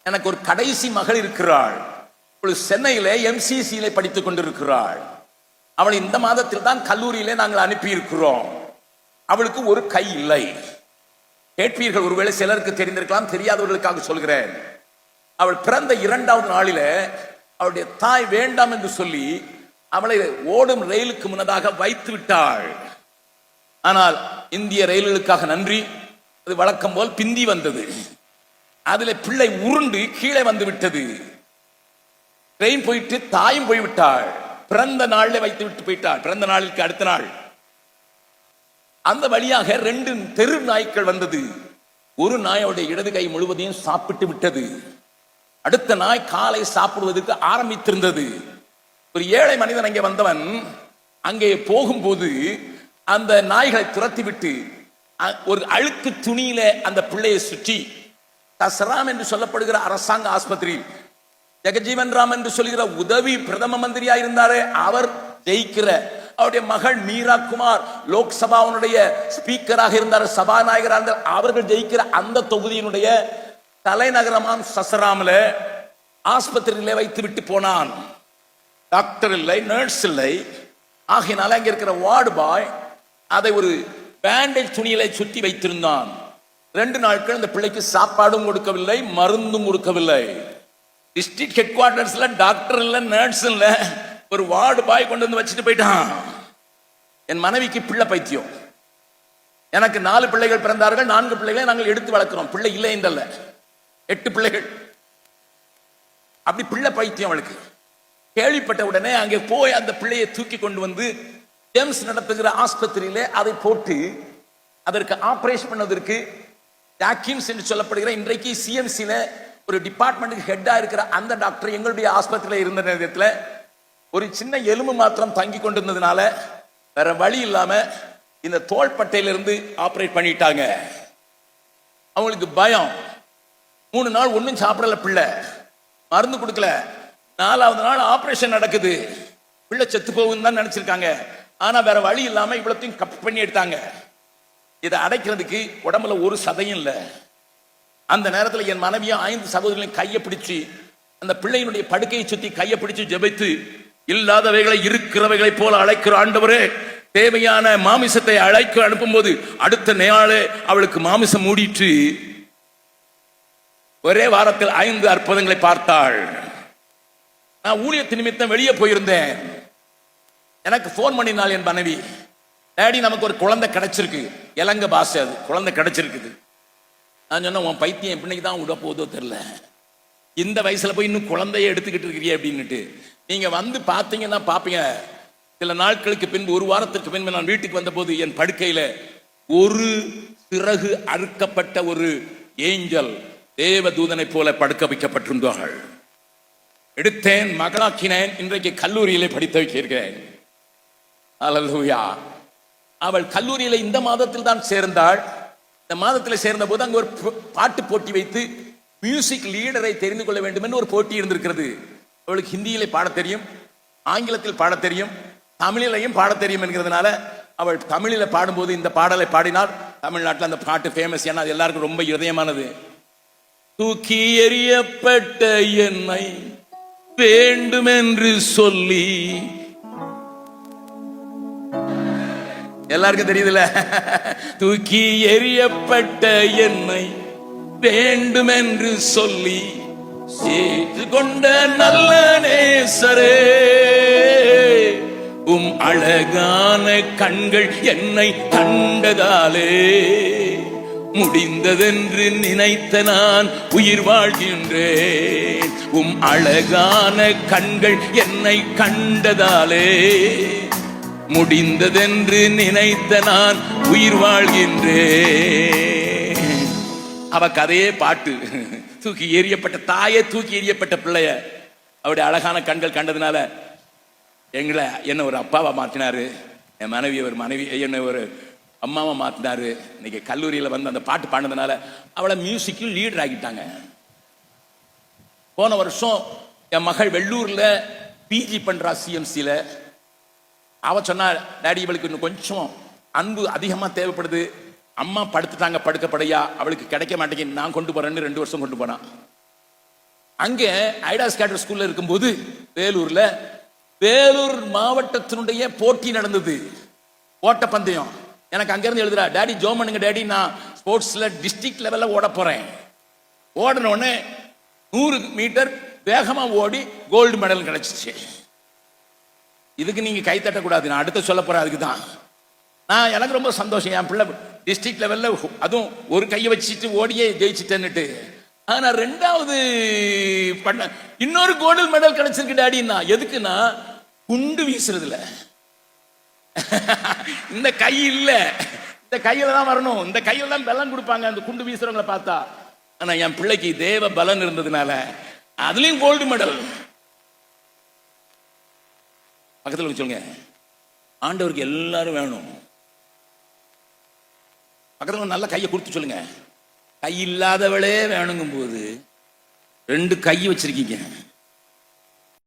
எனக்கு ஒரு கடைசி மகள் இருக்கிறாள். சென்னையில MCC படித்துக் கொண்டிருக்கிறாள். அவளை இந்த மாதத்தில் தான் கல்லூரியிலே நாங்கள் அனுப்பி இருக்கிறோம். அவளுக்கு ஒரு கை இல்லை. கேட்பீர்கள், ஒருவேளை சிலருக்கு தெரிந்திருக்கலாம், தெரியாதவர்களுக்காக சொல்கிறேன். அவள் பிறந்த 2வது நாளில அவளுடைய தாய் வேண்டாம் என்று சொல்லி அவளை ஓடும் ரயிலுக்கு முன்னதாக வைத்து விட்டாள். ஆனால் இந்திய ரயில்களுக்காக நன்றி, அது வழக்கம் போல் பிந்தி வந்தது. அதுல பிள்ளை உருண்டு கீழே வந்து விட்டது. ட்ரெயின் போயிட்டு தாயும் போய்விட்டாள். பிறந்த நாள்ல வைத்து விட்டு போயிட்டாள். பிறந்த நாளுக்கு அடுத்த நாள் அந்த வழியாக 2 தெரு நாய்க்கள் வந்தது. ஒரு நாயோட இடது கை முழுவதையும் சாப்பிட்டு விட்டது. அடுத்த நாய் காலை சாப்பிடுவதற்கு ஆரம்பித்திருந்தது. ஒரு ஏழை மனிதன் அங்கே வந்தவன் அங்கே போகும்போது அந்த நாய்களை துரத்தி விட்டு ஒரு அழுக்கு துணியில அந்த பிள்ளையை சுற்றி தசராம் என்று சொல்லப்படுகிற அரசாங்க ஆஸ்பத்திரி, ஜெகஜீவன் ராம் என்று சொல்கிற உதவி பிரதம மந்திரியா இருந்தாரே அவர் ஜெயிக்கிற, அவருடைய மகள் மீரா குமார் லோக்சபாவுடைய ஸ்பீக்கராக இருந்தார், சபாநாயகராக இருந்தார், அவர்கள் ஜெயிக்கிற அந்த தொகுதியினுடைய தலைநகரமாம் சசராமில் ஆஸ்பத்திரியிலே வைத்து விட்டு போனான். டாக்டர் இல்லை, நர்ஸ் இல்லை. ஆகினால அங்க இருக்கிற வார்டு பாய் அதை ஒரு பேண்டேஜ் துணியில சுற்றி வைத்திருந்தான். 2 நாட்கள் அந்த பிள்ளைக்கு சாப்பாடும் கொடுக்கவில்லை, மருந்தும் கொடுக்கவில்லை. டிஸ்ட்ரிக்ட் ஹெட் குவார்டர்ஸ்ல டாக்டர் இல்ல, நர்ஸ் இல்ல, ஒரு வார்டு பாய் கொண்டு வந்து வச்சுட்டு போயிட்டான். என் மனைவிக்கு பிள்ளை பைத்தியம். எனக்கு 4 பிள்ளைகள் பிறந்தார்கள். 4 பிள்ளைகளை நாங்கள் எடுத்து வளர்க்கிறோம். பிள்ளை இல்லை என்றல்ல, 8 பிள்ளைகள். அப்படி பிள்ளை பைத்தியம் அவளுக்கு. கேள்விப்பட்ட உடனே அங்கே போய் அந்த பிள்ளையை தூக்கி கொண்டு வந்து ஜேம்ஸ் நடத்துகிற ஆஸ்பத்திரியிலே அதை போட்டு அதற்கு ஆபரேஷன் பண்ணுவதற்கு ஜாக்கின்ஸ் என்று சொல்லப்படுகிற இன்றைக்கு CMC ஒரு டிபார்ட்மெண்ட்டுக்கு ஹெட்டா இருக்கிற அந்த டாக்டர் எங்களுடைய ஆஸ்பத்திரியில் இருந்த நேரத்தில் ஒரு சின்ன எலும்பு மாத்திரம் தங்கி கொண்டிருந்ததுனால வேற வழி இல்லாம இந்த தோள்பட்டையிலிருந்து ஆபரேட் பண்ணிட்டாங்க. அவங்களுக்கு பயம். 3 நாள் ஒன்னும் சாப்பிடல, பிள்ளை மருந்து கொடுக்கல. 4வது நாள் ஆபரேஷன் நடக்குது. பிள்ளை செத்து போகுன்னு தான் நினைச்சிருக்காங்க. ஆனா வேற வழி இல்லாம இவ்வளத்தையும் கப் பண்ணி எடுத்தாங்க. இதை அடைக்கிறதுக்கு உடம்புல ஒரு சதையும் இல்லை. அந்த நேரத்தில் என் மனைவியும் 5 சகோதரிகளையும் கையை பிடிச்சு அந்த பிள்ளையினுடைய படுக்கையை சுத்தி கையை பிடிச்சு ஜெபித்து, இல்லாதவைகளை இருக்கிறவைகளை போல அழைக்கிற ஆண்டவரே, தேவையான மாமிசத்தை அழைக்க அனுப்பும் போது அடுத்த நாளே அவளுக்கு மாமிசம் மூடிட்டு ஒரே வாரத்தில் 5 அற்புதங்களை பார்த்தாள். நான் ஊழியத்தின் நிமித்தம் வெளியே போயிருந்தேன். எனக்கு போன் பண்ணினாள் என் மனைவி, டேடி நமக்கு ஒரு குழந்தை கிடைச்சிருக்கு. இலங்கை பாஷை அது, குழந்தை கிடைச்சிருக்குது. நான் சொன்னேன், உன் பைத்தியம் பின்னைக்கு தான் விட போதோ தெரியல, இந்த வயசுல போய் இன்னும் குழந்தைய எடுத்துக்கிட்டு இருக்கிறிய அப்படின்னுட்டு. நீங்க வந்து பார்த்தீங்கன்னா பாப்பீங்க. சில நாட்களுக்கு பின்பு, 1 வாரத்திற்கு பின்பு நான் வீட்டுக்கு வந்த போது என் படுக்கையில ஒரு சிறகு அறுக்கப்பட்ட ஒரு ஏஞ்சல் தேவ தூதனை போல படுக்க வைக்கப்பட்டிருந்தார்கள். எடுத்தேன், மகளாக்கினேன். இன்றைக்கு கல்லூரியிலே படித்து வைக்கிறேன். அல்லேலூயா. அவள் கல்லூரியில இந்த மாதத்தில் தான் சேர்ந்தாள். இந்த மாதத்தில் சேர்ந்த போது அங்கு ஒரு பாட்டு போட்டி வைத்து மியூசிக் லீடரை தெரிந்து கொள்ள வேண்டும் என்று ஒரு போட்டி இருந்திருக்கிறது. அவளுக்கு ஹிந்தியிலே பாட தெரியும், ஆங்கிலத்தில் பாட தெரியும், தமிழிலையும் பாட தெரியும் என்கிறதுனால அவள் தமிழில பாடும்போது இந்த பாடலை பாடினாள். தமிழ்நாட்டில் அந்த பாட்டு ஃபேமஸ். ஏன்னா அது எல்லாருக்கும் ரொம்ப இதயமானது. தூக்கி எறியப்பட்ட என்னை வேண்டும் என்று சொல்லி, எல்லாருக்கும் தெரியுதுல, தூக்கி எறியப்பட்ட என்னை வேண்டும் என்று சொல்லி சேர்த்து கொண்ட நல்ல நேசரே, அழகான கண்கள் என்னை கண்டதாலே முடிந்ததென்று நினைத்த நான் உயிர் வாழ்கின்றேன். அழகான கண்கள் என்னை கண்டதாலே முடிந்ததென்று நினைத்த நான் உயிர் வாழ்கின்றேன். அவ கதையே பாட்டு. தூக்கி எறியப்பட்ட தாயே, தூக்கி எறியப்பட்ட பிள்ளைய அவருடைய அழகான கண்கள் கண்டதுனால என்ன ஒரு அப்பாவா மாத்தினாரு, என் மனைவி ஒரு என்ன ஒரு அம்மாவை மாத்தினாரு. இன்னைக்கு கல்லூரியில் வந்து அந்த பாட்டு பாடினதுனால அவளை மியூசிக்கில் லீடர் ஆகிட்டாங்க. போன வருஷம் என் மகள் வெள்ளூர்ல PG பண்றா CMCல. அவ சொன்னா, டாடி இவளுக்கு இன்னும் கொஞ்சம் அன்பு அதிகமா தேவைப்படுது, அம்மா படுத்துட்டாங்க படுக்கப்படையா, அவளுக்கு கிடைக்க மாட்டேங்குது, நான் கொண்டு போறேன்னு 2 வருஷம் கொண்டு போனான். அங்கே ஐடாஸ் கேட்டர் ஸ்கூல்ல இருக்கும்போது வேலூர் மாவட்டத்தினுடைய போட்டி நடந்தது, ஓட்டப்பந்தயம். எனக்கு அங்கிருந்து எழுதுறா, டாடி ஜோம் பண்ணுங்க டாடி, நான் ஸ்போர்ட்ஸ்ல டிஸ்ட்ரிக்ட் லெவல்ல ஓட போறேன். ஓடின உடனே 100 மீட்டர் வேகமா ஓடி கோல்டு மெடல் கிடைச்சிச்சு. இதுக்கு நீங்க கை தட்டக்கூடாது, நான் அடுத்து சொல்ல போறேன். அதுக்கு தான் எனக்கு ரொம்ப சந்தோஷம், என் பிள்ளை டிஸ்ட்ரிக்ட் லெவல்ல அதுவும் ஒரு கையை வச்சுட்டு ஓடியே ஜெயிச்சுட்டேன்னுட்டு. ஆனா 2வது பண்ண இன்னொரு கோல்டு மெடல் கிடைச்சிருக்கு டாடின்னா. எதுக்குன்னா குண்டு வீசுறதுல. இந்த கை இல்ல, இந்த கையில தான் வரணும், இந்த கையில தான் பலன் கொடுப்பாங்க அந்த குண்டு வீசுறவங்களை பார்த்தா. ஆனா என் பிள்ளைக்கு தேவ பலன் இருந்ததுனால அதுலயும் கோல்டு மெடல். பக்கத்துல சொல்லுங்க, ஆண்டவருக்கு எல்லாரும் வேணும். பக்கத்துல நல்ல கையை கொடுத்து சொல்லுங்க, கை இல்லாதவளே வேணுங்கும் போது 2 கை வச்சிருக்கீங்க.